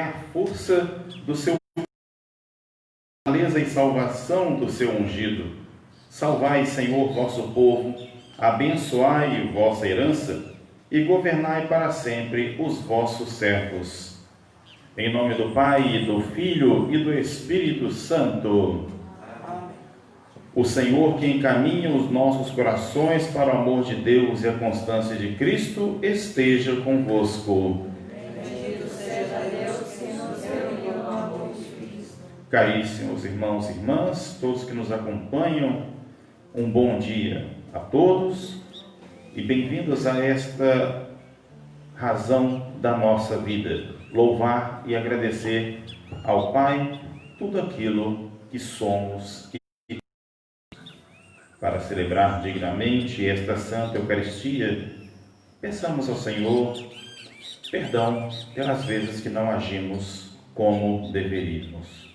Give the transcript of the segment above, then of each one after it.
a força do seu fortaleza e salvação do seu ungido. Salvai, Senhor, vosso povo, abençoai vossa herança e governai para sempre os vossos servos. Em nome do Pai, e do Filho e do Espírito Santo. O Senhor, que encaminha os nossos corações para o amor de Deus e a constância de Cristo, esteja convosco. Bendito seja Deus que nos reuniu no amor de Cristo. Caríssimos irmãos e irmãs, todos que nos acompanham, um bom dia a todos e bem-vindos a esta razão da nossa vida. Louvar e agradecer ao Pai tudo aquilo que somos para celebrar dignamente esta Santa Eucaristia. Peçamos ao Senhor perdão pelas vezes que não agimos como deveríamos.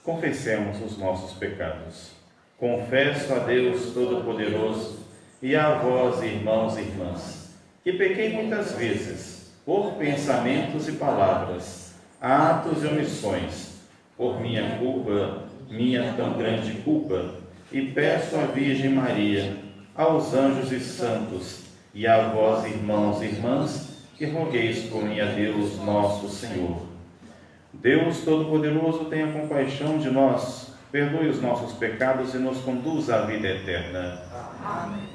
Confessemos os nossos pecados. Confesso a Deus Todo-Poderoso e a vós, irmãos e irmãs, que pequei muitas vezes, por pensamentos e palavras, atos e omissões, por minha culpa, minha tão grande culpa, e peço à Virgem Maria, aos anjos e santos, e a vós, irmãos e irmãs, que rogueis por mim a Deus nosso Senhor. Deus Todo-Poderoso, tenha compaixão de nós, perdoe os nossos pecados e nos conduza à vida eterna. Amém.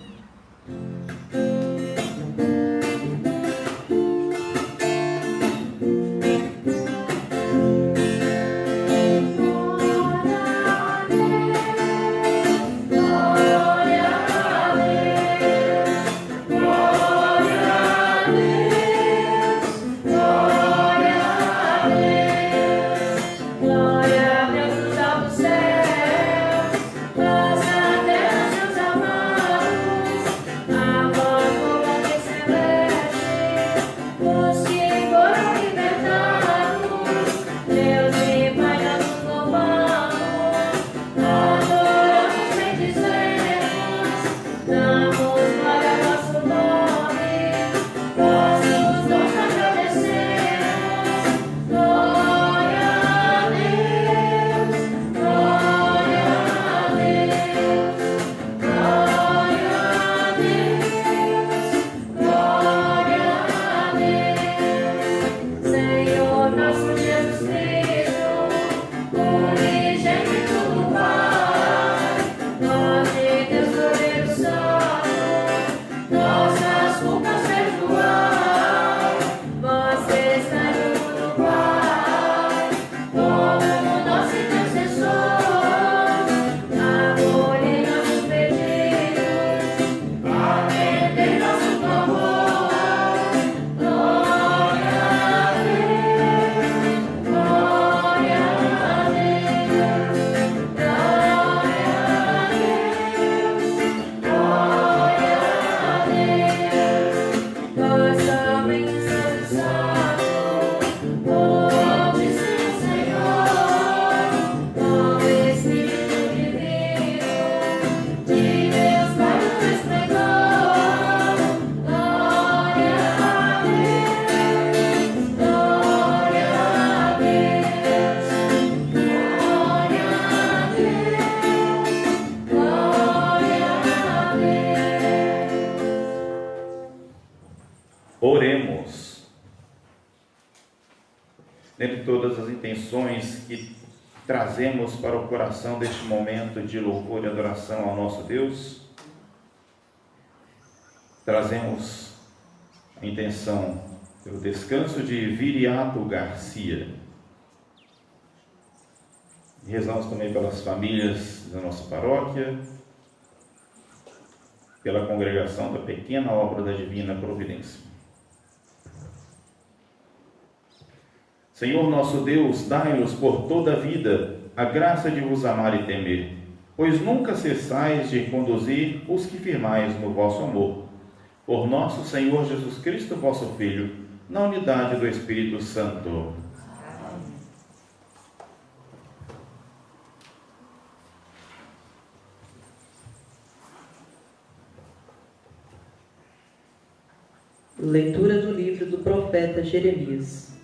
Oremos. Dentre todas as intenções que trazemos para o coração deste momento de louvor e adoração ao nosso Deus, trazemos a intenção pelo descanso de Viriato Garcia. E rezamos também pelas famílias da nossa paróquia, pela congregação da Pequena Obra da Divina Providência. Senhor nosso Deus, dai-nos por toda a vida a graça de vos amar e temer, pois nunca cessais de conduzir os que firmais no vosso amor. Por nosso Senhor Jesus Cristo, vosso Filho, na unidade do Espírito Santo. Leitura do livro do profeta Jeremias.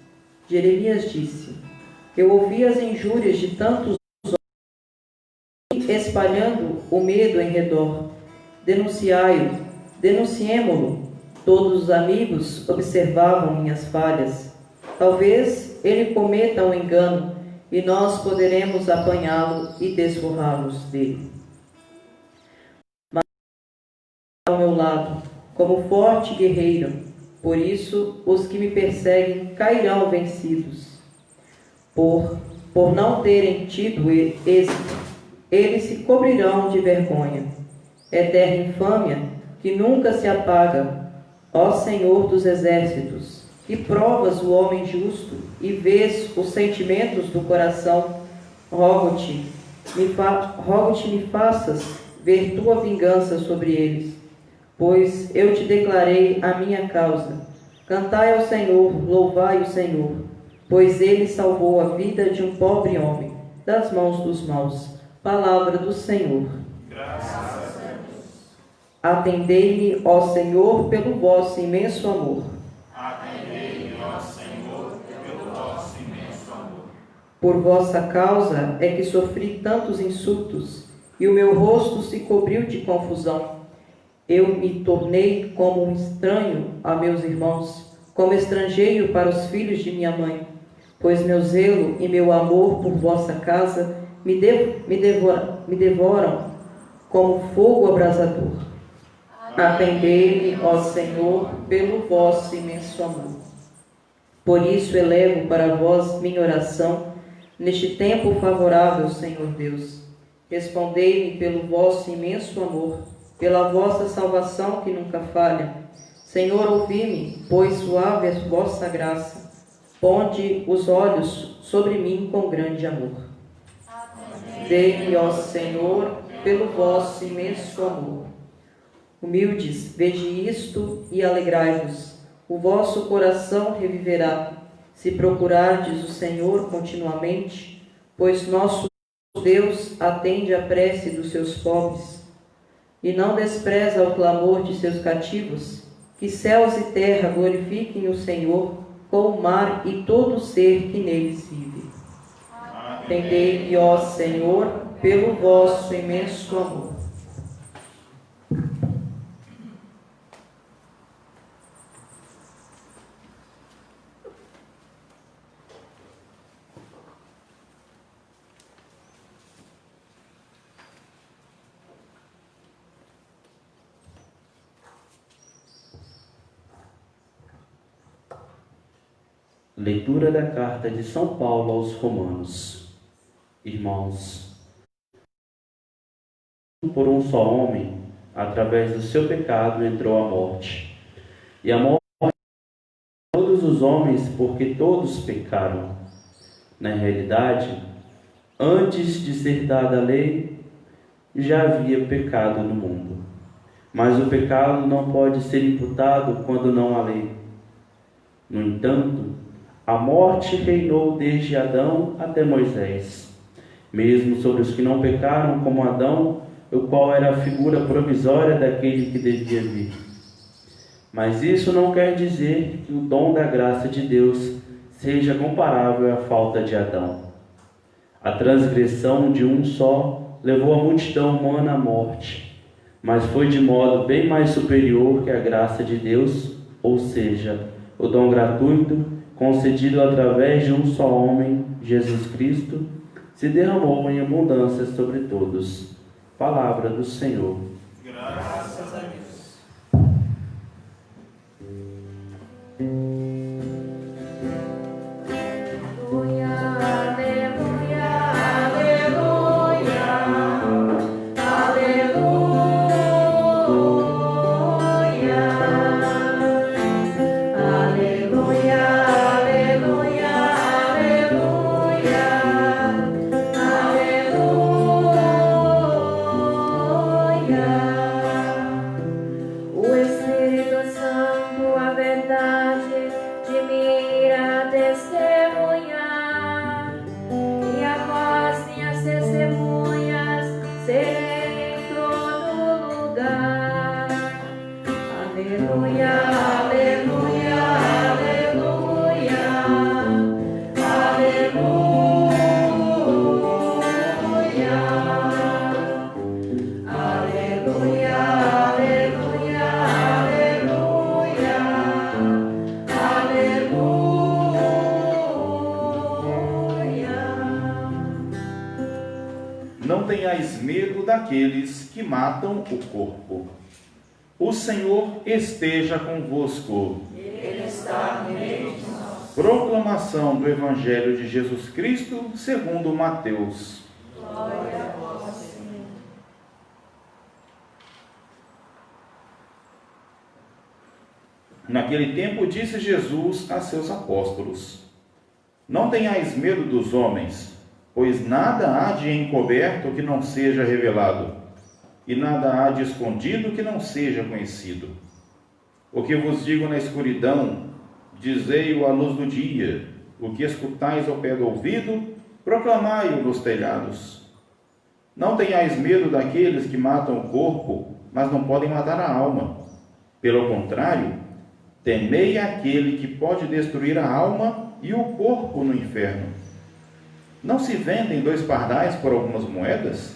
Jeremias disse: Eu ouvi as injúrias de tantos homens espalhando o medo em redor. Denunciai-o, denunciemo-lo. Todos os amigos observavam minhas falhas. Talvez ele cometa um engano e nós poderemos apanhá-lo e desforrá-los dele. Mas ao meu lado, como forte guerreiro, por isso os que me perseguem cairão vencidos. Por não terem tido êxito, eles se cobrirão de vergonha. Eterna infâmia que nunca se apaga, ó Senhor dos exércitos, que provas o homem justo e vês os sentimentos do coração, rogo-te, me faças ver tua vingança sobre eles, pois eu te declarei a minha causa. Cantai ao Senhor, louvai o Senhor, pois ele salvou a vida de um pobre homem das mãos dos maus. Palavra do Senhor. Graças a Deus. Atendei-me, ó Senhor, pelo vosso imenso amor. Atendei-me, ó Senhor, pelo vosso imenso amor. Por vossa causa é que sofri tantos insultos, e o meu rosto se cobriu de confusão. Eu me tornei como um estranho a meus irmãos, como estrangeiro para os filhos de minha mãe, pois meu zelo e meu amor por vossa casa me devoram como fogo abrasador. Atendei-me, ó Senhor, pelo vosso imenso amor. Por isso elevo para vós minha oração, neste tempo favorável, Senhor Deus. Respondei-me pelo vosso imenso amor, pela vossa salvação que nunca falha. Senhor, ouvi-me, pois suave é vossa graça. Ponde os olhos sobre mim com grande amor. Dei-me, ó Senhor, pelo vosso imenso amor. Humildes, vede isto e alegrai-vos. O vosso coração reviverá, se procurardes o Senhor continuamente, pois nosso Deus atende à prece dos seus pobres e não despreza o clamor de seus cativos. Que céus e terra glorifiquem o Senhor, com o mar e todo ser que neles vive. Atendei-me, ó Senhor, pelo vosso imenso amor. Leitura da carta de São Paulo aos Romanos. Irmãos, por um só homem, através do seu pecado, entrou a morte. E a morte de todos os homens, porque todos pecaram. Na realidade, antes de ser dada a lei, já havia pecado no mundo. Mas o pecado não pode ser imputado quando não há lei. No entanto, a morte reinou desde Adão até Moisés, mesmo sobre os que não pecaram como Adão, o qual era a figura provisória daquele que devia vir. Mas isso não quer dizer que o dom da graça de Deus seja comparável à falta de Adão. A transgressão de um só levou a multidão humana à morte, mas foi de modo bem mais superior que a graça de Deus, ou seja, o dom gratuito concedido através de um só homem, Jesus Cristo, se derramou em abundância sobre todos. Palavra do Senhor. Graças a Deus. Aleluia, aleluia, aleluia. medo daqueles que matam o corpo. O Senhor esteja convosco. Ele está no meio de nós. Proclamação do Evangelho de Jesus Cristo segundo Mateus. Glória a vós, Senhor. Naquele tempo disse Jesus a seus apóstolos: Não tenhais medo dos homens, pois nada há de encoberto que não seja revelado, e nada há de escondido que não seja conhecido. O que vos digo na escuridão, dizei-o à luz do dia. O que escutais ao pé do ouvido, proclamai-o nos telhados. Não tenhais medo daqueles que matam o corpo, mas não podem matar a alma. Pelo contrário, temei aquele que pode destruir a alma e o corpo no inferno. Não se vendem 2 pardais por algumas moedas?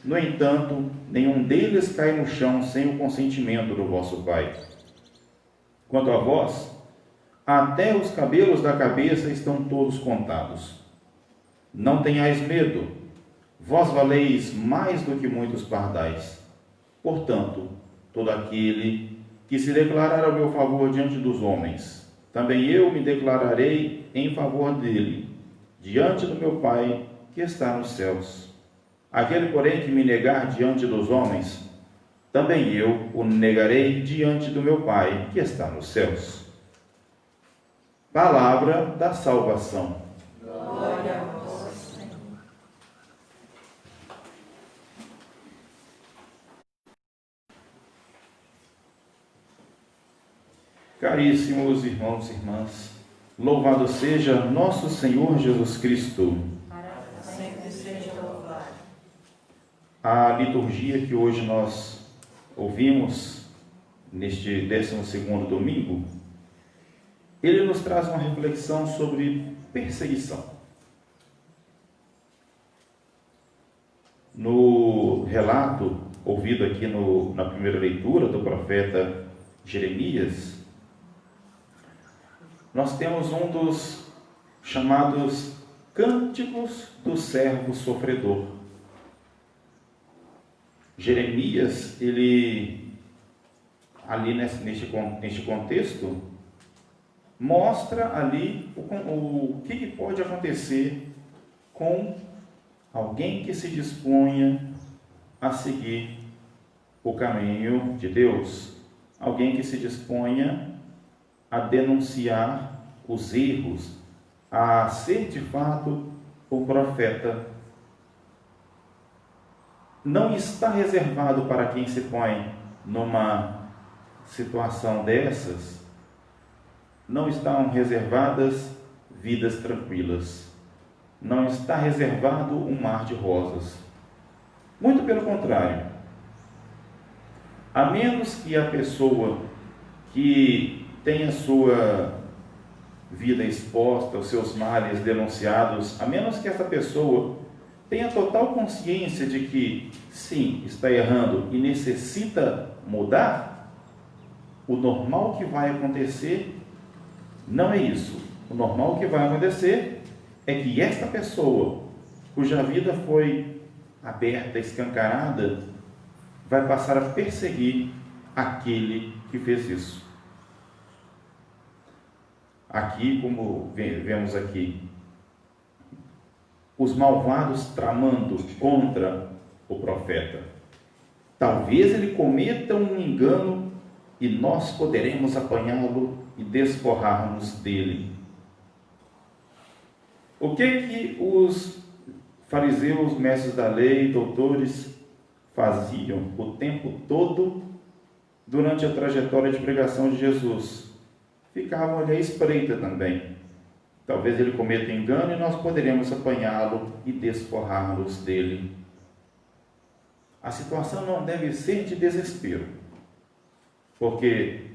No entanto, nenhum deles cai no chão sem o consentimento do vosso Pai. Quanto a vós, até os cabelos da cabeça estão todos contados. Não tenhais medo, vós valeis mais do que muitos pardais. Portanto, todo aquele que se declarar a meu favor diante dos homens, também eu me declararei em favor dele, diante do meu Pai que está nos céus. Aquele, porém, que me negar diante dos homens, também eu o negarei diante do meu Pai que está nos céus. Palavra da salvação. Glória a vós, Senhor. Caríssimos irmãos e irmãs, louvado seja nosso Senhor Jesus Cristo. Sempre seja louvado. A liturgia que hoje nós ouvimos, neste 12º domingo, ele nos traz uma reflexão sobre perseguição. No relato ouvido aqui na primeira leitura do profeta Jeremias, nós temos um dos chamados Cânticos do Servo Sofredor. Jeremias, ele, ali neste contexto, mostra ali o que pode acontecer com alguém que se disponha a seguir o caminho de Deus, alguém que se disponha a denunciar os erros, a ser de fato o profeta. Não está reservado para quem se põe numa situação dessas, não estão reservadas vidas tranquilas, não está reservado um mar de rosas. Muito pelo contrário, a menos que a pessoa que tem a sua vida exposta, os seus males denunciados, a menos que essa pessoa tenha total consciência de que, sim, está errando e necessita mudar, o normal que vai acontecer não é isso. O normal que vai acontecer é que esta pessoa, cuja vida foi aberta, escancarada, vai passar a perseguir aquele que fez isso. Aqui, como vemos aqui, os malvados tramando contra o profeta. Talvez ele cometa um engano e nós poderemos apanhá-lo e desforrar-nos dele. O que os fariseus, mestres da lei, doutores faziam o tempo todo durante a trajetória de pregação de Jesus? Ficavam ali à espreita também. Talvez ele cometa engano e nós poderemos apanhá-lo e desforrar-nos dele. A situação não deve ser de desespero, porque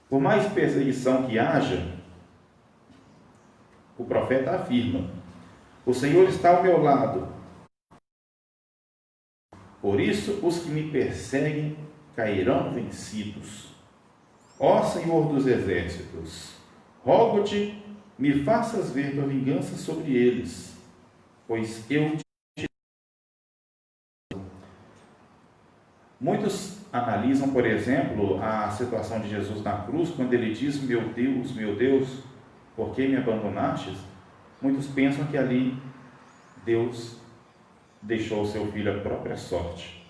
por mais perseguição que haja, o profeta afirma: o Senhor está ao meu lado. Por isso os que me perseguem cairão vencidos. Ó Senhor dos exércitos, rogo-te, me faças ver tua vingança sobre eles, pois eu Muitos analisam, por exemplo, a situação de Jesus na cruz, quando ele diz: meu Deus, por que me abandonastes? Muitos pensam que ali Deus deixou o seu filho à própria sorte.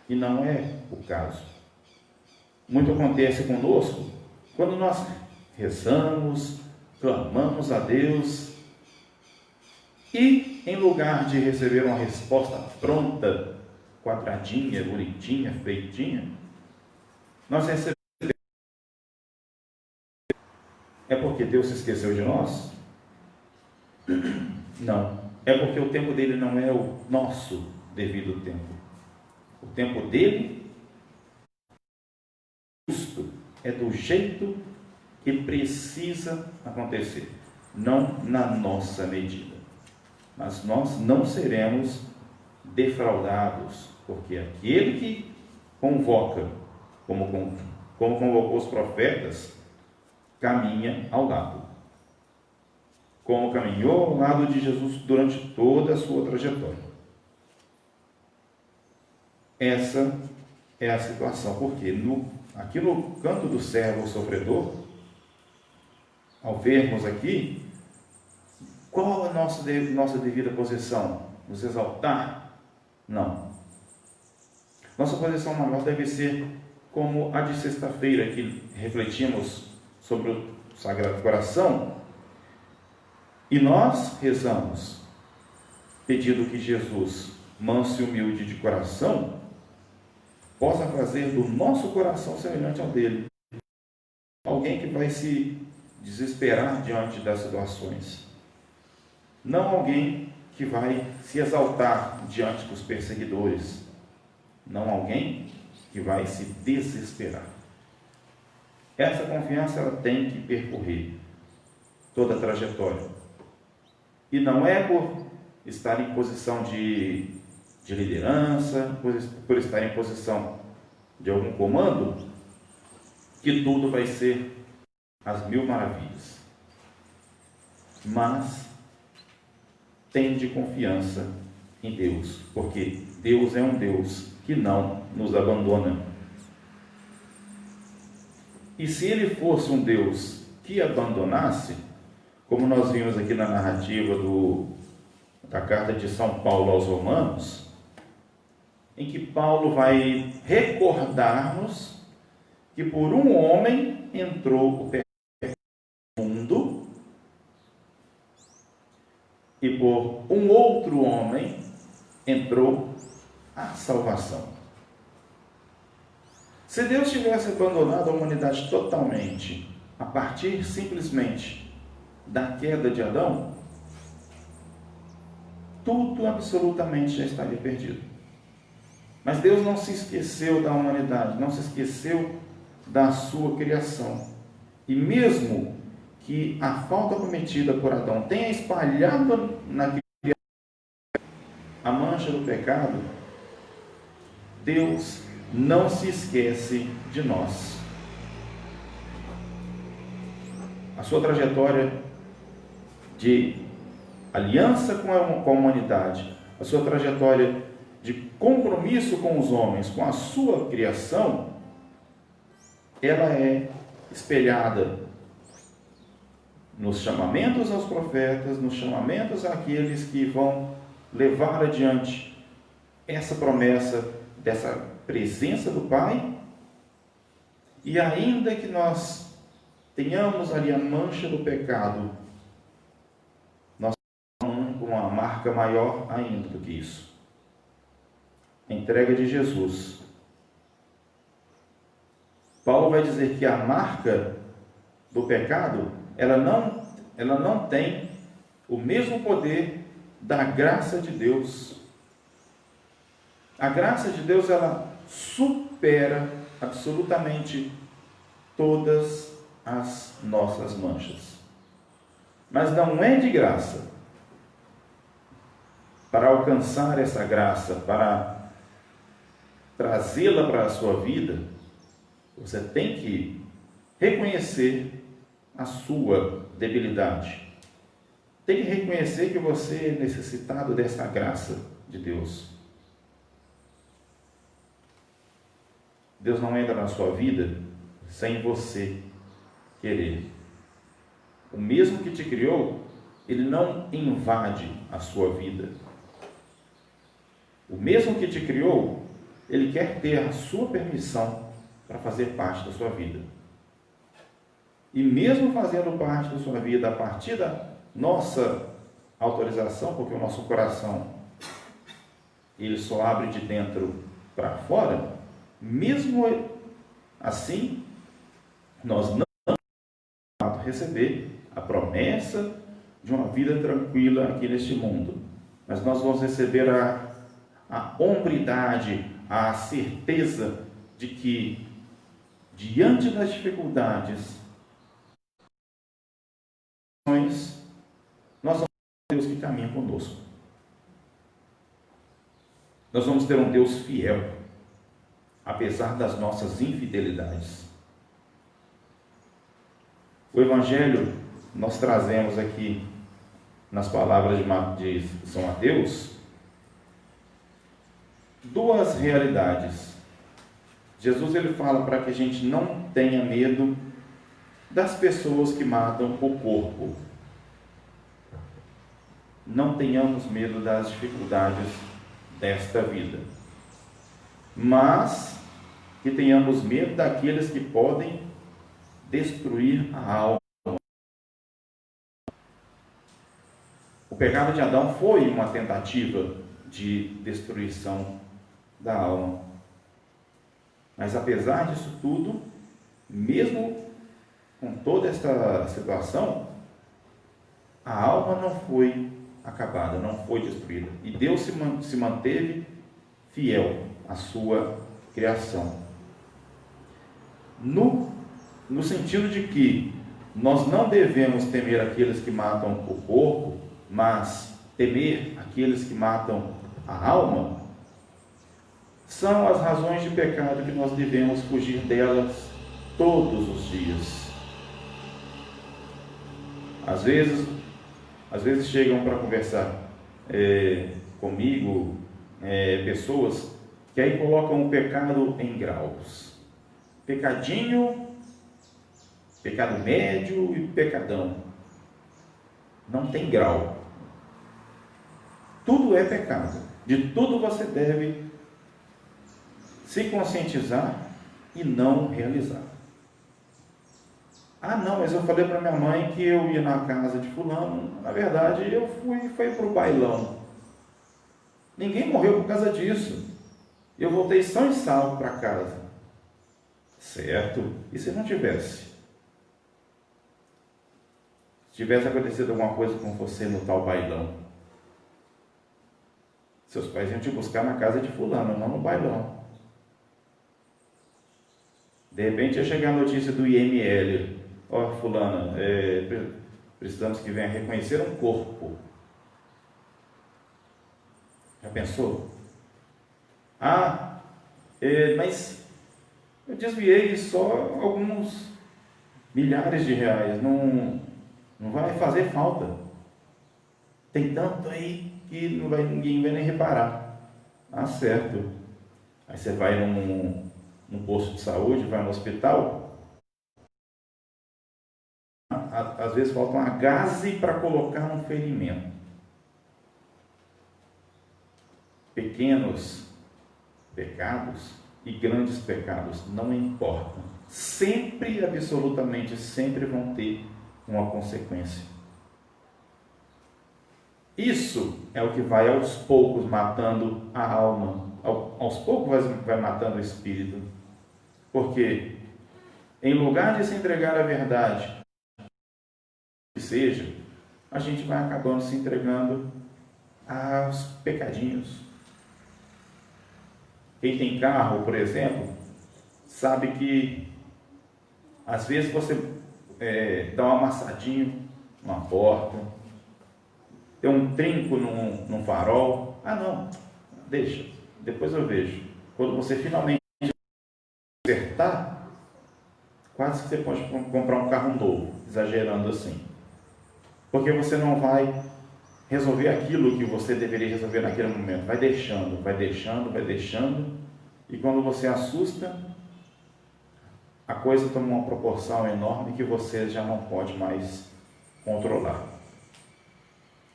E não é o caso. Muito acontece conosco quando nós rezamos, clamamos a Deus e, em lugar de receber uma resposta pronta, quadradinha, bonitinha, feitinha, nós recebemos. É porque Deus se esqueceu de nós? Não. É porque o tempo dele não é o nosso devido tempo. O tempo dele justo, é do jeito que precisa acontecer, não na nossa medida. Mas nós não seremos defraudados, porque aquele que convoca, como convocou os profetas, caminha ao lado. Como caminhou ao lado de Jesus durante toda a sua trajetória. Essa é a situação, porque aqui no canto do servo sofredor, ao vermos aqui, qual a nossa devida posição? Nos exaltar? Não. Nossa posição maior deve ser como a de sexta-feira, que refletimos sobre o Sagrado Coração, e nós rezamos, pedindo que Jesus, manso e humilde de coração, possa fazer do nosso coração semelhante ao dele. Alguém que vai se desesperar diante das situações. Não alguém que vai se exaltar diante dos perseguidores. Não alguém que vai se desesperar. Essa confiança ela tem que percorrer toda a trajetória. E não é por estar em posição de liderança, por estar em posição de algum comando, que tudo vai ser as mil maravilhas. Mas tende confiança em Deus, porque Deus é um Deus que não nos abandona. E se Ele fosse um Deus que abandonasse, como nós vimos aqui na narrativa da carta de São Paulo aos Romanos, em que Paulo vai recordar-nos que por um homem entrou o pecado no mundo e por um outro homem entrou a salvação. Se Deus tivesse abandonado a humanidade totalmente, a partir simplesmente da queda de Adão, tudo absolutamente já estaria perdido. Mas Deus não se esqueceu da humanidade, não se esqueceu da sua criação. E mesmo que a falta cometida por Adão tenha espalhado na criação a mancha do pecado, Deus não se esquece de nós. A sua trajetória de aliança com a humanidade, a sua trajetória de compromisso com os homens, com a sua criação, ela é espelhada nos chamamentos aos profetas, nos chamamentos àqueles que vão levar adiante essa promessa dessa presença do Pai. E ainda que nós tenhamos ali a mancha do pecado, nós temos uma marca maior ainda do que isso. A entrega de Jesus. Paulo vai dizer que a marca do pecado, ela não tem o mesmo poder da graça de Deus. A graça de Deus, ela supera absolutamente todas as nossas manchas. Mas não é de graça. Para alcançar essa graça, para trazê-la para a sua vida, você tem que reconhecer a sua debilidade. Tem que reconhecer que você é necessitado dessa graça de Deus. Deus não entra na sua vida sem você querer. O mesmo que te criou, Ele não invade a sua vida. O mesmo que te criou, Ele quer ter a sua permissão para fazer parte da sua vida. E mesmo fazendo parte da sua vida a partir da nossa autorização, porque o nosso coração ele só abre de dentro para fora, mesmo assim, nós não vamos receber a promessa de uma vida tranquila aqui neste mundo, mas nós vamos receber a hombridade, a certeza de que, diante das dificuldades, nós vamos ter um Deus que caminha conosco. Nós vamos ter um Deus fiel, apesar das nossas infidelidades. O Evangelho, nós trazemos aqui, nas palavras de São Mateus, duas realidades. Jesus ele fala para que a gente não tenha medo das pessoas que matam o corpo. Não tenhamos medo das dificuldades desta vida, mas que tenhamos medo daqueles que podem destruir a alma. O pecado de Adão foi uma tentativa de destruição da alma. Mas apesar disso tudo, mesmo com toda esta situação, a alma não foi acabada, não foi destruída. E Deus se manteve fiel à sua criação. No sentido de que nós não devemos temer aqueles que matam o corpo, mas temer aqueles que matam a alma, são as razões de pecado que nós devemos fugir delas todos os dias. Às vezes chegam para conversar comigo pessoas que aí colocam o pecado em graus. Pecadinho, pecado médio e pecadão. Não tem grau. Tudo é pecado. De tudo você deve se conscientizar e não realizar. Ah, não, mas eu falei para minha mãe que eu ia na casa de fulano. Na verdade, eu fui para o bailão. Ninguém morreu por causa disso. Eu voltei são e salvo para casa. Certo? E se não tivesse? Se tivesse acontecido alguma coisa com você no tal bailão? Seus pais iam te buscar na casa de fulano, não no bailão. De repente ia chegar a notícia do IML. Ó, fulana, precisamos que venha reconhecer um corpo. Já pensou? Ah, mas eu desviei só alguns milhares de reais. Não vai fazer falta. Tem tanto aí que ninguém vai nem reparar. Ah, certo. Aí você vai num posto de saúde, vai no hospital. Às vezes falta uma gaze para colocar um ferimento. Pequenos pecados e grandes pecados não importam. Sempre, absolutamente sempre vão ter uma consequência. Isso é o que vai aos poucos matando a alma. Aos poucos vai matando o espírito. Porque em lugar de se entregar à verdade, que seja, a gente vai acabando se entregando aos pecadinhos. Quem tem carro, por exemplo, sabe que às vezes você dá um amassadinho numa porta, tem um trinco num farol. Ah, não, deixa, depois eu vejo. Quando você finalmente acertar, quase que você pode comprar um carro novo, exagerando assim. Porque você não vai resolver aquilo que você deveria resolver naquele momento. Vai deixando. E quando você assusta, a coisa toma uma proporção enorme que você já não pode mais controlar.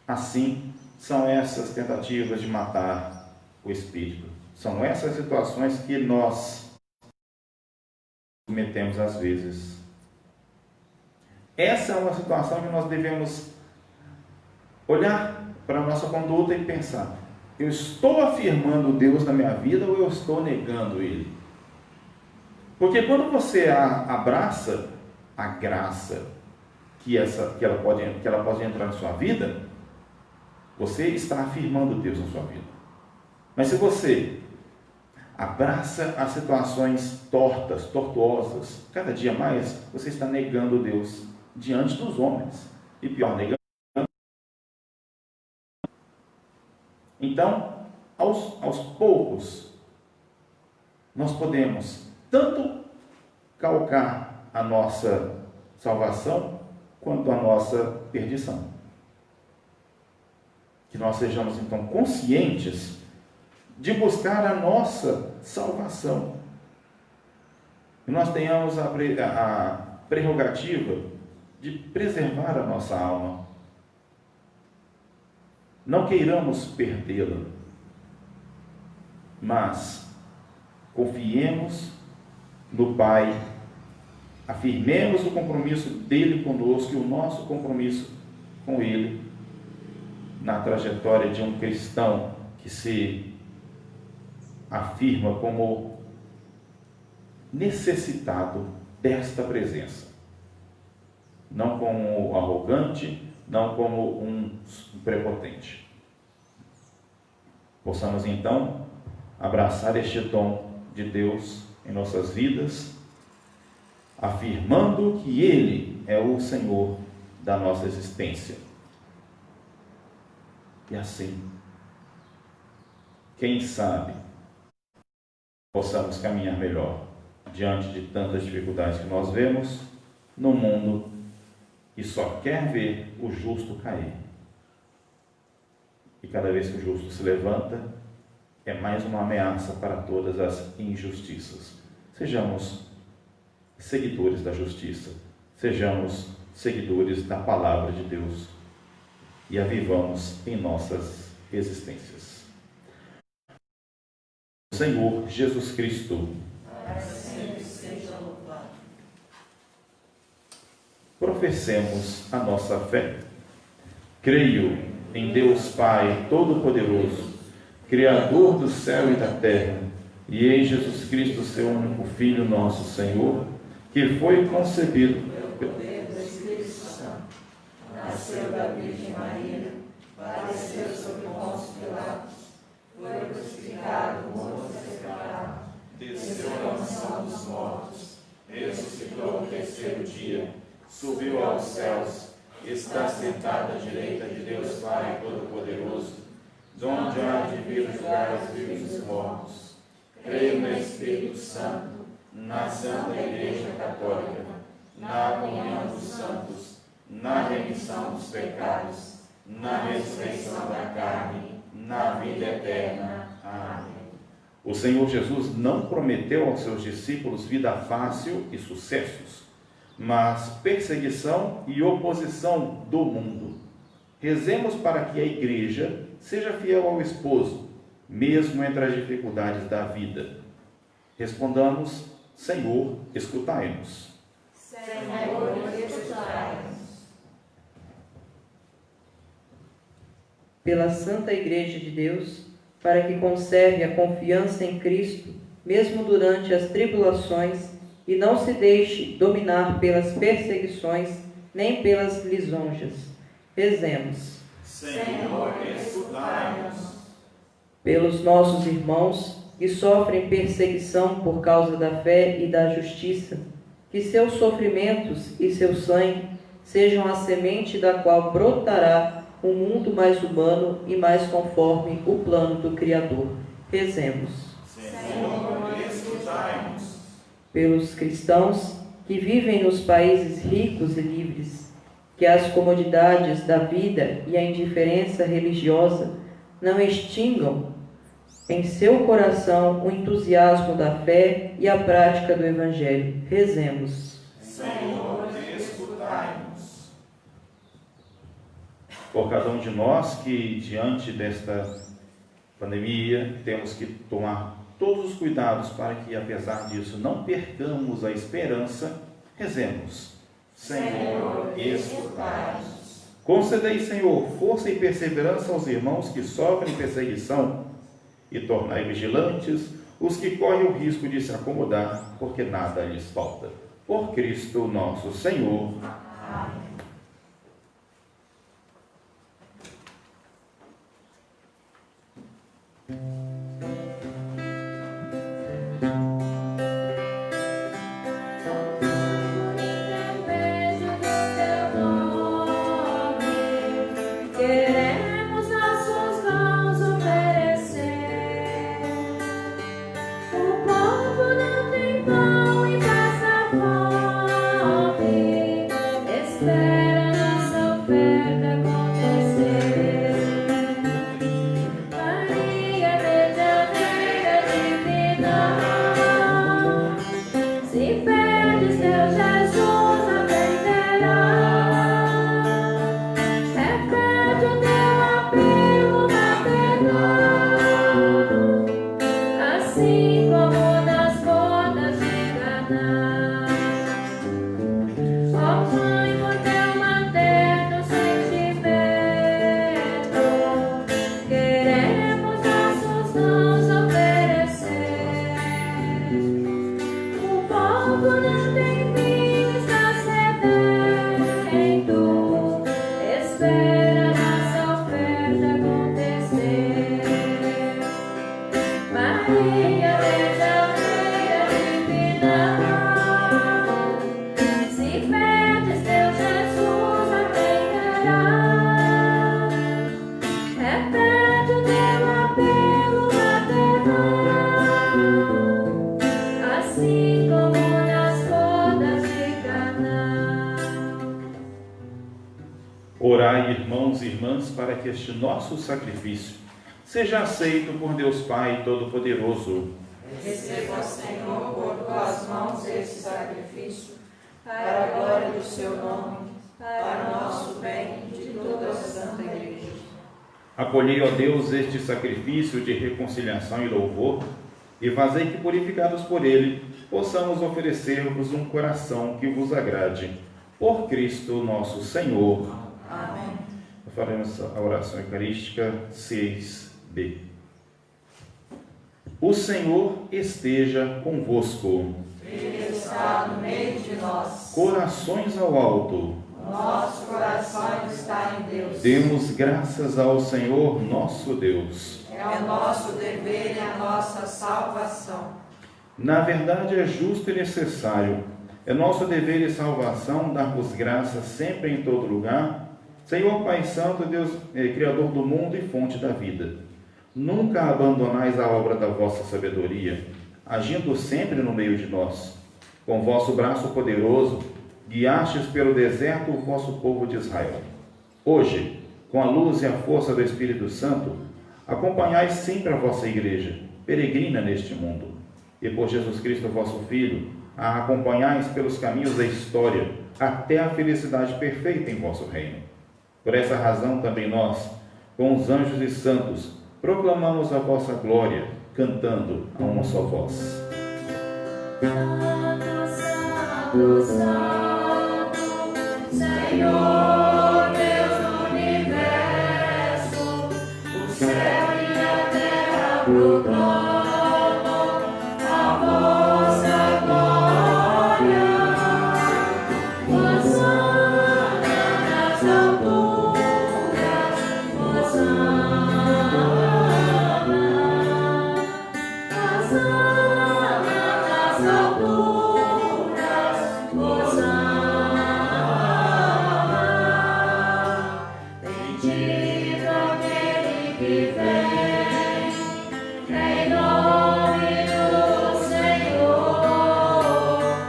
Assim, são essas tentativas de matar o espírito. São essas situações que nós cometemos às vezes. Essa é uma situação que nós devemos olhar para a nossa conduta e pensar: eu estou afirmando Deus na minha vida ou eu estou negando Ele? Porque quando você abraça a graça que ela pode entrar na sua vida, você está afirmando Deus na sua vida. Mas se você abraça as situações tortuosas, cada dia mais você está negando Deus diante dos homens. E pior, negando. Então, aos poucos, nós podemos tanto calcar a nossa salvação quanto a nossa perdição. Que nós sejamos então conscientes de buscar a nossa salvação. E nós tenhamos a prerrogativa de preservar a nossa alma. Não queiramos perdê-la, mas confiemos no Pai, afirmemos o compromisso dele conosco e o nosso compromisso com ele na trajetória de um cristão que se afirma como necessitado desta presença, não como arrogante, não como um prepotente. Possamos então abraçar este dom de Deus em nossas vidas, afirmando que Ele é o Senhor da nossa existência. E assim, quem sabe, possamos caminhar melhor diante de tantas dificuldades que nós vemos no mundo que só quer ver o justo cair. E cada vez que o justo se levanta, é mais uma ameaça para todas as injustiças. Sejamos seguidores da justiça, sejamos seguidores da palavra de Deus e a vivamos em nossas existências. Senhor Jesus Cristo, professemos a nossa fé. Creio em Deus Pai Todo-Poderoso, Criador do céu e da terra, e em Jesus Cristo, seu único Filho, nosso Senhor, que foi concebido pelo poder do Espírito Santo, nasceu da Virgem Maria, padeceu sob Pôncio Pilatos, foi crucificado, morto e sepultado, desceu à mansão dos mortos, ressuscitou no terceiro dia, subiu aos céus, está sentado à direita de Deus Pai Todo-Poderoso, de onde há de vir julgar os vivos e os mortos. Creio no Espírito Santo, na Santa Igreja Católica, na comunhão dos santos, na remissão dos pecados, na ressurreição da carne, na vida eterna. Amém. O Senhor Jesus não prometeu aos seus discípulos vida fácil e sucessos, mas perseguição e oposição do mundo. Rezemos para que a Igreja seja fiel ao esposo, mesmo entre as dificuldades da vida. Respondamos: Senhor, escutai-nos. Senhor, escutai-nos. Pela Santa Igreja de Deus, para que conserve a confiança em Cristo, mesmo durante as tribulações, e não se deixe dominar pelas perseguições, nem pelas lisonjas. Rezemos. Senhor, escutai-nos. Pelos nossos irmãos que sofrem perseguição por causa da fé e da justiça, que seus sofrimentos e seu sangue sejam a semente da qual brotará um mundo mais humano e mais conforme o plano do Criador. Rezemos. Senhor, escutai-nos. Pelos cristãos que vivem nos países ricos e livres, que as comodidades da vida e a indiferença religiosa não extingam em seu coração o entusiasmo da fé e a prática do Evangelho. Rezemos. Senhor, escutai-nos. Por cada um de nós que, diante desta pandemia, temos que tomar todos os cuidados para que, apesar disso, não percamos a esperança, rezemos. Senhor, escutai-nos. Concedei, Senhor, força e perseverança aos irmãos que sofrem perseguição e tornai vigilantes os que correm o risco de se acomodar, porque nada lhes falta. Por Cristo nosso Senhor. Amém. Queremos nossos dons oferecer. O povo não tem pão e passa fome. Espera nossa oferta acontecer. Maria, medianeira divina, se pedes teu Jesus atenderá. Repete o teu apelo maternal, assim como nas bodas de Caná. Ó Mãe, por teu materno sentimento, queremos nossos dons oferecer. O povo não tem vinho, está sedento. Espera nossa oferta acontecer. Maria, verdadeira divina, se pedes teu Jesus atenderá. Repete o teu apelo maternal, assim como nas bodas de Caná. Orai, irmãos e irmãs, para que este nosso sacrifício seja aceito por Deus Pai Todo-Poderoso. Receba, Senhor, por tuas mãos este sacrifício, para a glória do seu nome, para o nosso bem e de toda a Santa Igreja. Acolhei, ó Deus, este sacrifício de reconciliação e louvor, e fazei que, purificados por ele, possamos oferecer-vos um coração que vos agrade. Por Cristo nosso Senhor. Amém. Faremos a oração eucarística 6b. O Senhor esteja convosco. Ele está no meio de nós. Corações ao alto. Nosso coração está em Deus. Demos graças ao Senhor nosso Deus. É o nosso dever e a nossa salvação. Na verdade, é justo e necessário. É nosso dever e salvação dar-vos graças sempre e em todo lugar, Senhor Pai Santo, Deus, Criador do mundo e fonte da vida. Nunca abandonais a obra da vossa sabedoria, agindo sempre no meio de nós. Com vosso braço poderoso, guiastes pelo deserto o vosso povo de Israel. Hoje, com a luz e a força do Espírito Santo, acompanhai sempre a vossa igreja, peregrina neste mundo. E por Jesus Cristo, vosso Filho, a acompanhais pelos caminhos da história, até a felicidade perfeita em vosso reino. Por essa razão também nós, com os anjos e santos, proclamamos a vossa glória, cantando a uma só voz. Santo, Santo, Santo, Senhor Deus do universo, o céu e a terra proclamam a vossa glória. Hosana nas alturas, Hosana, Hosana nas alturas, Hosana. Bendito aquele que vem, em nome do Senhor.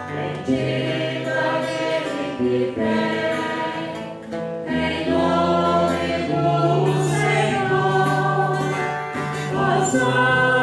Bendito aquele que vem, em nome do Senhor. Hosana.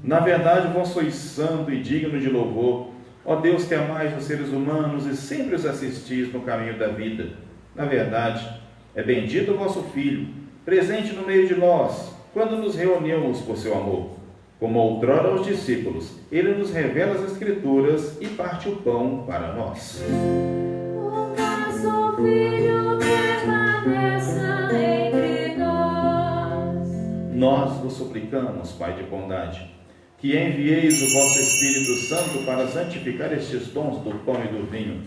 Na verdade, vós sois santo e digno de louvor, ó Deus que amais os seres humanos e sempre os assistis no caminho da vida. Na verdade, é bendito o vosso Filho, presente no meio de nós, quando nos reunimos por seu amor. Como outrora aos discípulos, ele nos revela as Escrituras e parte o pão para nós. O vosso Filho permaneça entre nós. Nós vos suplicamos, Pai de bondade, que envieis o vosso Espírito Santo para santificar estes dons do pão e do vinho,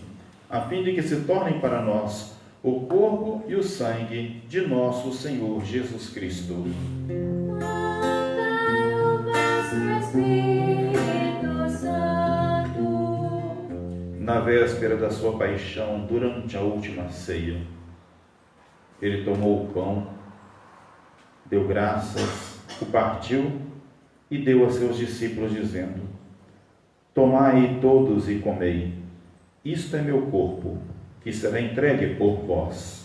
a fim de que se tornem para nós o corpo e o sangue de nosso Senhor Jesus Cristo. Mandai o vosso Espírito Santo. Na véspera da sua paixão, durante a última ceia, ele tomou o pão, deu graças, o partiu e deu a seus discípulos, dizendo: tomai todos e comei, isto é meu corpo, que será entregue por vós.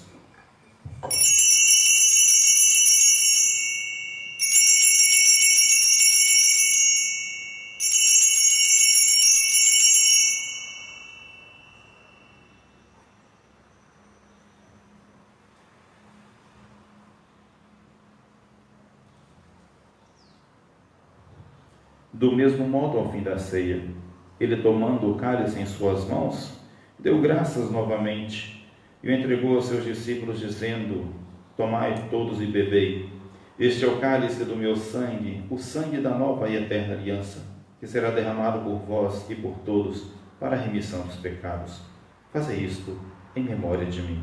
Do mesmo modo, ao fim da ceia, ele, tomando o cálice em suas mãos, deu graças novamente e o entregou aos seus discípulos, dizendo: tomai todos e bebei. Este é o cálice do meu sangue, o sangue da nova e eterna aliança, que será derramado por vós e por todos para a remissão dos pecados. Fazei isto em memória de mim.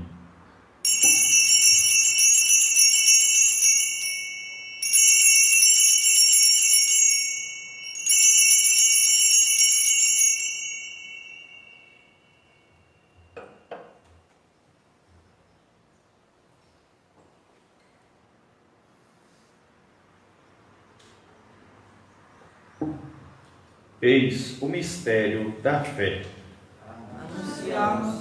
Eis o mistério da fé. Anunciamos,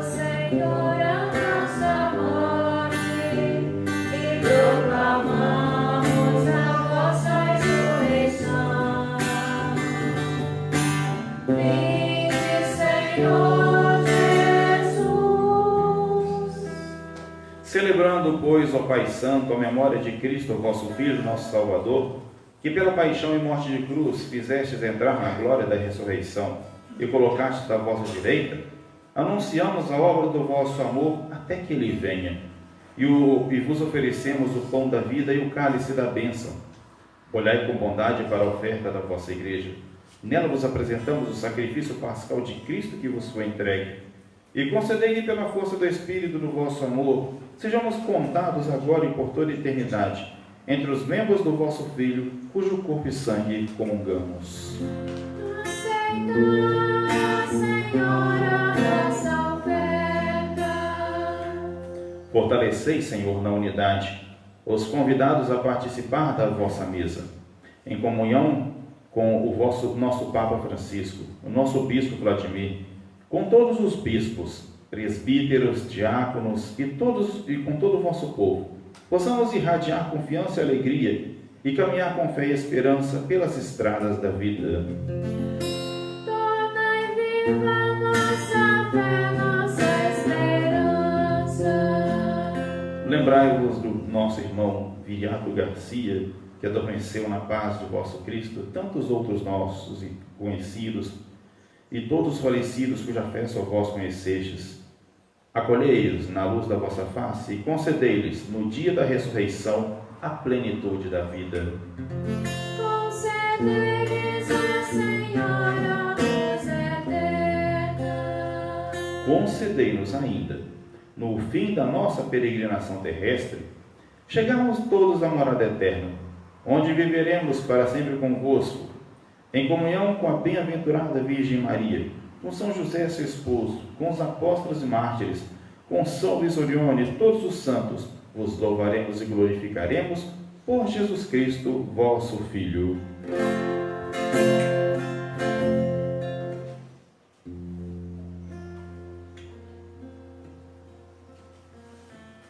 Senhor, a nossa morte e proclamamos a vossa ressurreição. Vinde, Senhor Jesus. Celebrando, pois, ó Pai Santo, a memória de Cristo, vosso Filho, nosso Salvador, que pela paixão e morte de cruz fizestes entrar na glória da ressurreição e colocastes à vossa direita, anunciamos a obra do vosso amor até que ele venha, e vos oferecemos o pão da vida e o cálice da bênção. Olhai com bondade para a oferta da vossa igreja. Nela vos apresentamos o sacrifício pascal de Cristo que vos foi entregue. E concedei-lhe pela força do Espírito do vosso amor, sejamos contados agora e por toda a eternidade, entre os membros do vosso Filho, cujo corpo e sangue comungamos. Aceita, Senhor, a nossa oferta. Fortalecei, Senhor, na unidade, os convidados a participar da vossa mesa, em comunhão com o nosso Papa Francisco, o nosso Bispo Vladimir, com todos os bispos, presbíteros, diáconos e com todo o vosso povo, possamos irradiar confiança e alegria e caminhar com fé e esperança pelas estradas da vida. Tornai viva nossa fé, nossa esperança. Lembrai-vos do nosso irmão Viriato Garcia, que adormeceu na paz de vosso Cristo, tantos outros nossos e conhecidos, e todos os falecidos cuja fé só vós conhecestes. Acolhei-os na luz da vossa face e concedei-lhes, no dia da ressurreição, a plenitude da vida. Concedei-lhes, ó Senhor, a luz eterna. Concedei-nos ainda, no fim da nossa peregrinação terrestre, chegarmos todos à morada eterna, onde viveremos para sempre convosco, em comunhão com a bem-aventurada Virgem Maria, com São José, seu esposo, com os apóstolos e mártires, com São Luís Orione e todos os santos, vos louvaremos e glorificaremos por Jesus Cristo, vosso Filho.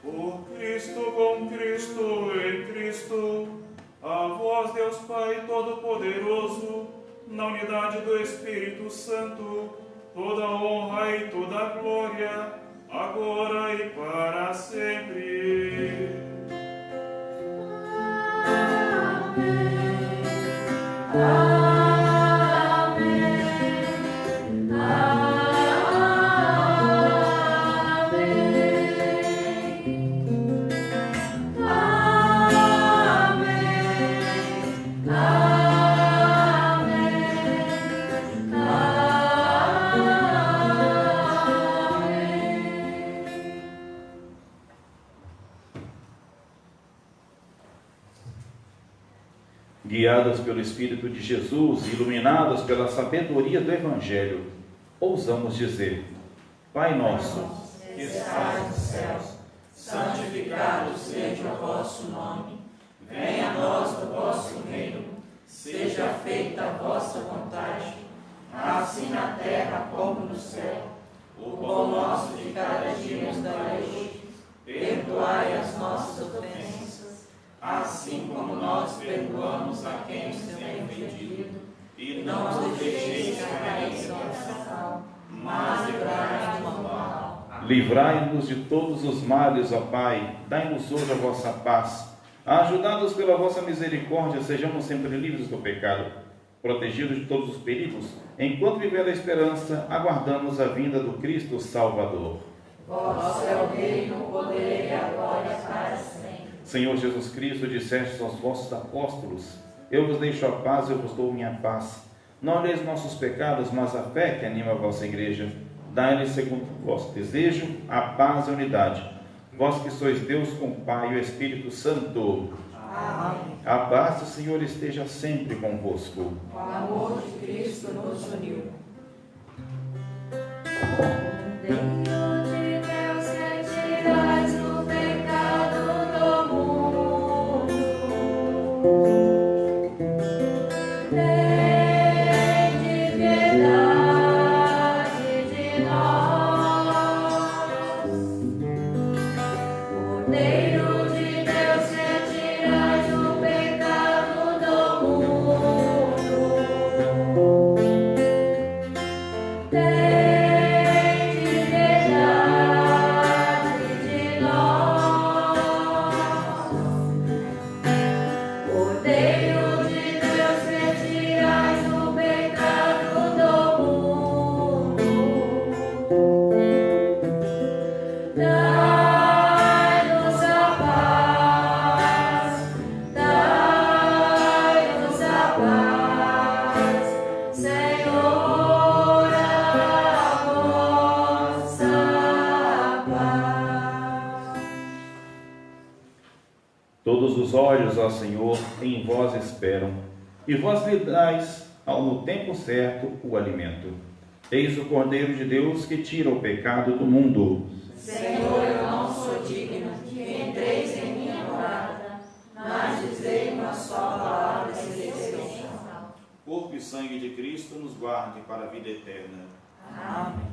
Por Cristo, com Cristo, em Cristo, A vós, Deus Pai Todo-Poderoso, na unidade do Espírito Santo, toda honra e toda glória, agora e para sempre. Guiados pelo Espírito de Jesus, iluminados pela sabedoria do Evangelho, ousamos dizer: Pai nosso, Que estais nos céus, santificado seja o vosso nome. Venha a nós o vosso reino. Seja feita a vossa vontade, assim na terra como no céu. O pão nosso de cada dia nos dai hoje. Perdoai as nossas ofensas, assim como nós perdoamos a quem nos tem ofendido. E não nos deixeis cair em tentação, mas livrai-nos do mal. livrai-nos de todos os males, ó Pai, dai-nos hoje a vossa paz. Ajudados pela vossa misericórdia, sejamos sempre livres do pecado, protegidos de todos os perigos, enquanto viver a esperança, aguardamos a vinda do Cristo Salvador. Vosso é o reino, o poder e a glória para sempre. Senhor Jesus Cristo, disseste aos vossos apóstolos: eu vos deixo a paz, eu vos dou minha paz. Não olheis nossos pecados, mas a fé que anima a vossa igreja. Dai-lhes, segundo o vosso desejo, a paz e a unidade. Vós que sois Deus com o Pai e o Espírito Santo. Amém. A paz do Senhor esteja sempre convosco. O amor de Cristo nos uniu. Cordeiro de Deus, que tirais o pecado do mundo, tende piedade de nós. Cordeiro de Deus, que tirais o pecado do mundo, tende piedade de nós. Cordeiro de Deus, que tirais o pecado do mundo, dai-nos a paz, dai-nos a paz, Senhor, a vossa paz. Todos os olhos, ó Senhor, em vós esperam, e vós lhe dais, no tempo certo, o alimento. Eis o Cordeiro de Deus que tira o pecado do mundo. Senhor, eu não sou digno que entreis em minha morada, mas dizei uma só palavra e receberei. Corpo e sangue de Cristo nos guarde para a vida eterna. Amém.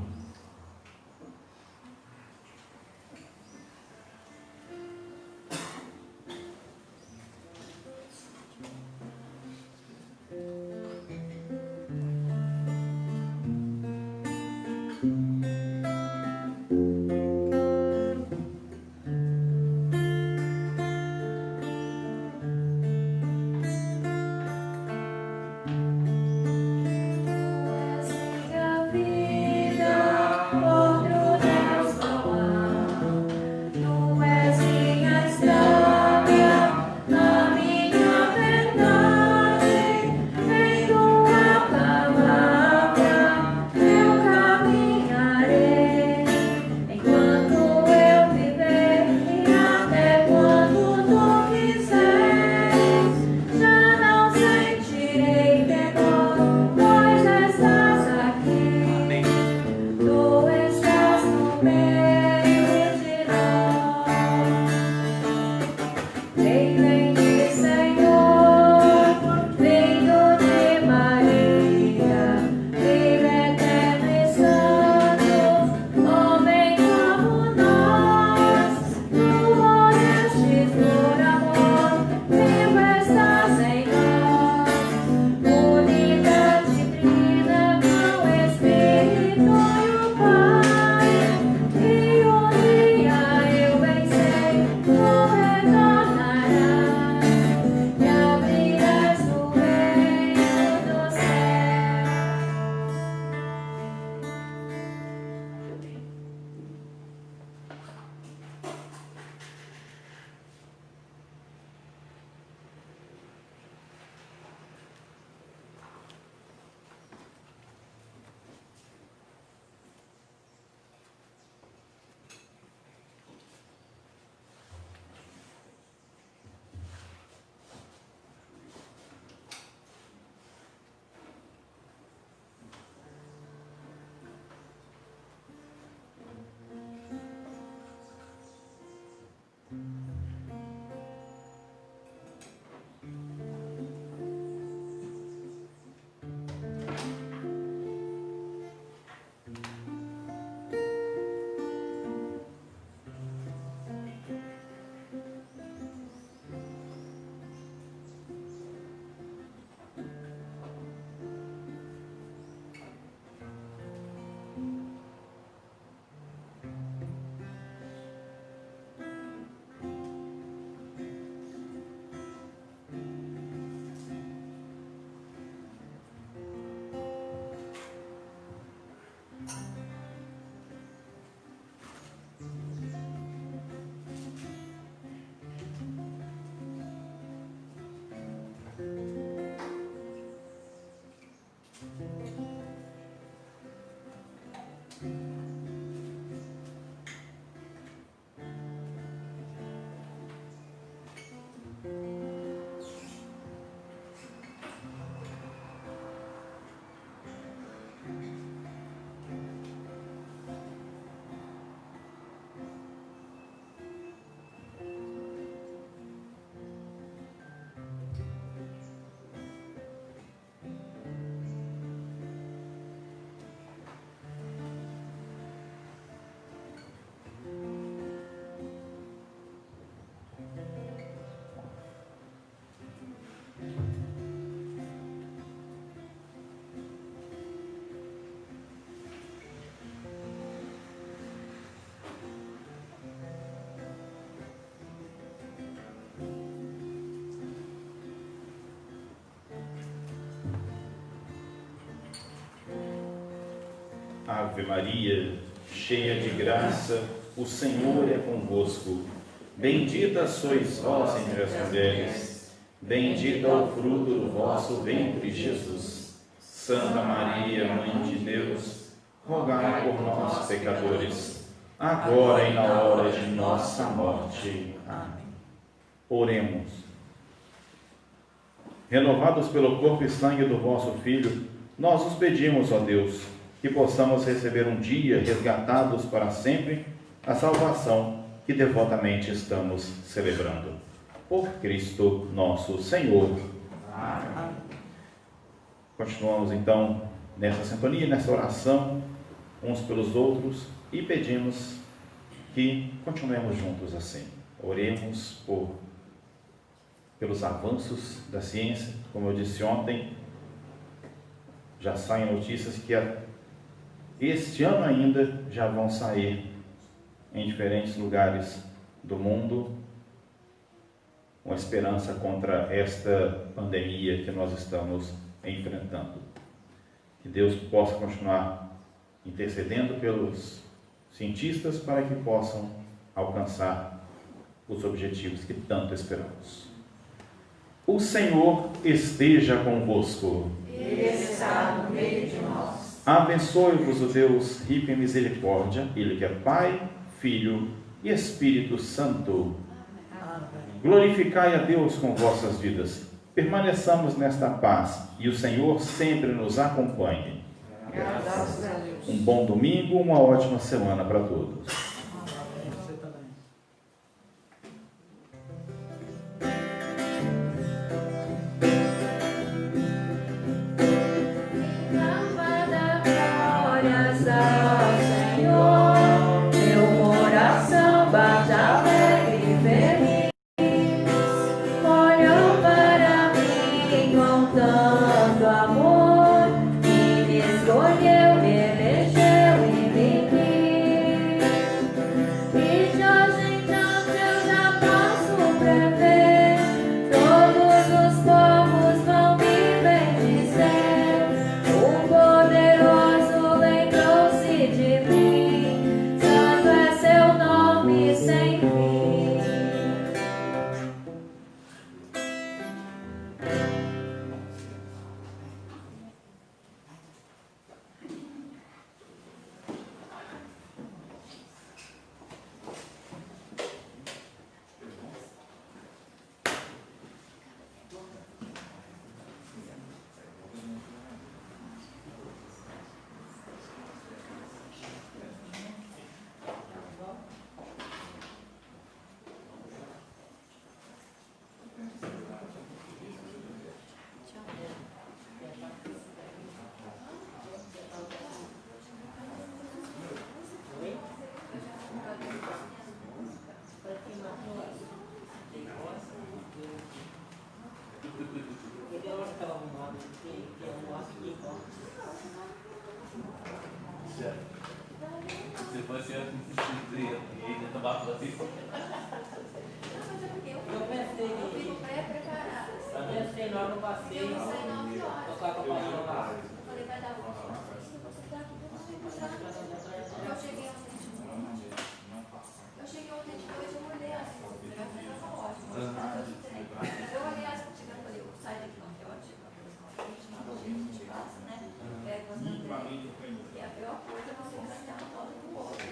A vida, outro Deus não há. Tu és minha estrada, a minha verdade. Em tua palavra eu caminharei, enquanto eu viver e até quando tu quiseres. Já não sentirei temor, pois estás aqui. Tu estás no meio de nós. Vem de Senhor, vindo de Maria, Filho eterno e santo, homem como nós. Tu morreste por amor, vivo estás Ave Maria, cheia de graça, o Senhor é convosco. Bendita sois vós entre as mulheres, bendito é o fruto do vosso ventre, Jesus. Santa Maria, Mãe de Deus, rogai por nós, pecadores, agora e na hora de nossa morte. Amém. Oremos. Renovados pelo corpo e sangue do vosso Filho, nós os pedimos, ó Deus, que possamos receber um dia, resgatados para sempre, a salvação que devotamente estamos celebrando. Por Cristo nosso Senhor. Amém. Continuamos então nessa sintonia, nessa oração, uns pelos outros, e pedimos que continuemos juntos assim. Oremos pelos avanços da ciência. Como eu disse ontem, já saem notícias que este ano ainda já vão sair em diferentes lugares do mundo uma esperança contra esta pandemia que nós estamos enfrentando. Que Deus possa continuar intercedendo pelos cientistas para que possam alcançar os objetivos que tanto esperamos. O Senhor esteja convosco. Ele está no meio de nós. Abençoe-vos o Deus rico em misericórdia, Ele que é Pai, Filho e Espírito Santo. Glorificai a Deus com vossas vidas. Permaneçamos nesta paz e o Senhor sempre nos acompanhe. Graças a Deus. Um bom domingo, uma ótima semana para todos. Lâmpada, glórias ao Senhor, meu coração bate alegre e feliz. Olhou para mim com tanto amor, e me escolheu, me elegeu e me quis. Se fosse eu que ia tomar assim. Eu fico pré-preparada. Eu pensei logo no passeio. Eu não sei 9 horas. Tocar com a paixão lá. Eu falei, vai dar bom. Eu cheguei ontem de noite, eu olhei assim, eu falei, tá ótimo. Eu olhei assim, eu falei, sai daqui não, que é ótimo. A gente passa, né? Pega você. E a pior coisa é você ganhar a nota do outro.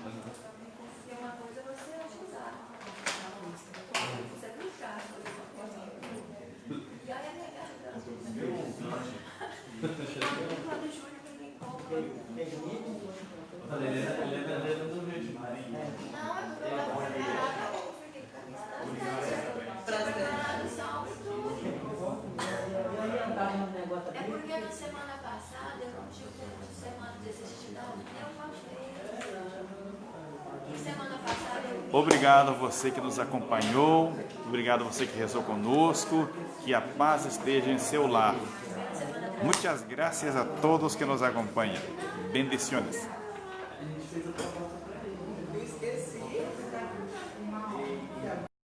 Porque uma coisa é você ajudar. Você puxar as coisas pra fora. E aí a minha garganta. Quando Júlio ninguém compra. Ele é do Rio de Maria. Não, é porque eu tava preparada, eu fiquei com a minha tradução e tudo. É porque na semana passada eu não tive tempo de semana desse estudar, eu passei. E semana passada eu... Obrigado a você que nos acompanhou, obrigado a você que rezou conosco, que a paz esteja em seu lar. Muitas graças a todos que nos acompanham. Bendiciones. A gente fez a proposta